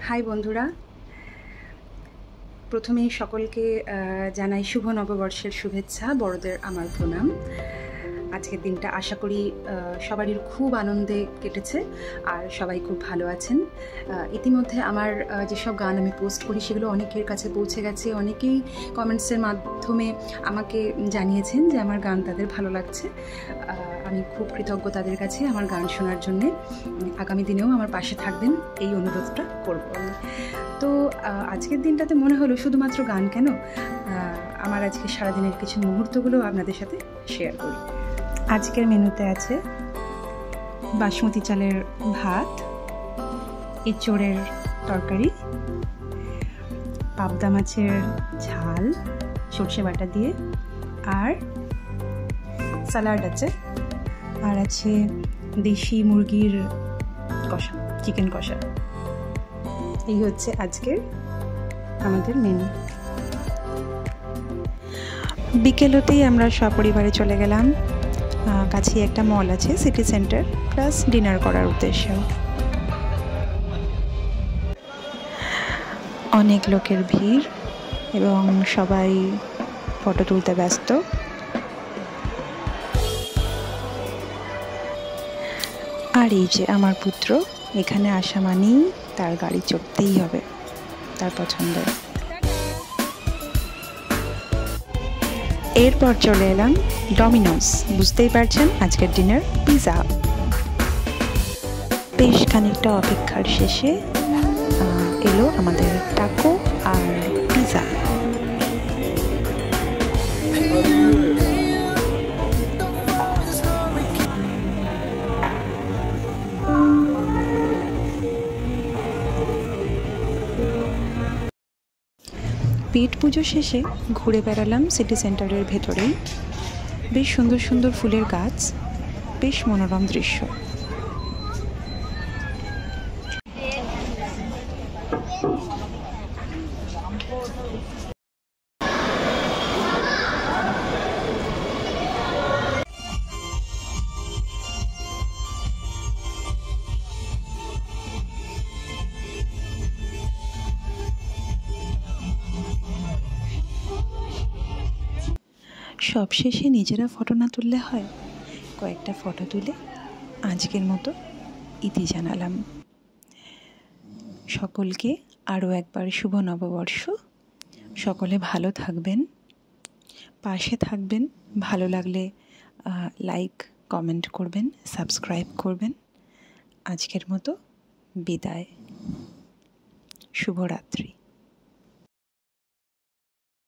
High বন্ধুরা, প্রথমেই সকলকে জানাই শুভ নববর্ষের শুভেচ্ছা, বড়দের আমার প্রণাম। আজকের দিনটা আশা করি সবারই খুব আনন্দে কেটেছে আর সবাই খুব ভালো আছেন। ইতিমধ্যে আমার যেসব গান আমি পোস্ট করি সেগুলো অনেকের কাছে পৌঁছে গেছে। অনেকেই কমেন্টসের মাধ্যমে আমাকে জানিয়েছেন যে আমার গান তাদের ভালো লাগছে। আমি খুব কৃতজ্ঞ তাদের কাছে আমার গান শোনার জন্যে। আগামী দিনেও আমার পাশে থাকবেন এই অনুরোধটা করব আমি। তো আজকের দিনটাতে মনে হলো শুধুমাত্র গান কেন, আমার আজকে সারাদিনের কিছু মুহূর্তগুলো আপনাদের সাথে শেয়ার করি। আজকের মেনুতে আছে বাসমতি চালের ভাত, এঁচোড়ের তরকারি, পাবদা মাছের ঝাল সর্ষে বাটা দিয়ে, আর স্যালাড আছে, আর আছে দেশি মুরগির কষা, চিকেন কষা। এই হচ্ছে আজকের আমাদের মেনু। বিকেল হতেই আমরা সপরিবারে চলে গেলাম। কাছেই একটা মল আছে, সিটি সেন্টার, প্লাস ডিনার করার উদ্দেশ্যে। অনেক লোকের ভিড় এবং সবাই ফটো তুলতে ব্যস্ত। আর এই যে আমার পুত্র, এখানে আসা মানেই তার গাড়ি চড়তেই হবে, তার পছন্দের। এরপর চলে এলাম ডমিনোস। বুঝতেই পারছেন আজকের ডিনার পিৎজা। বেশ খানিকটা অপেক্ষার শেষে এলো আমাদের টাকো আর পিৎজা। পেট পুজো শেষে ঘুরে বেড়ালাম সিটি সেন্টারের ভেতরেই। বেশ সুন্দর সুন্দর ফুলের গাছ, বেশ মনোরম দৃশ্য। সবশেষে নিজেরা ফটো না তুললে হয়, কয়েকটা ফটো তুলে আজকের মতো ইতি জানালাম। সকলকে আরও একবার শুভ নববর্ষ। সকলে ভালো থাকবেন, পাশে থাকবেন। ভালো লাগলে লাইক কমেন্ট করবেন, সাবস্ক্রাইব করবেন। আজকের মতো বিদায়, শুভরাত্রি।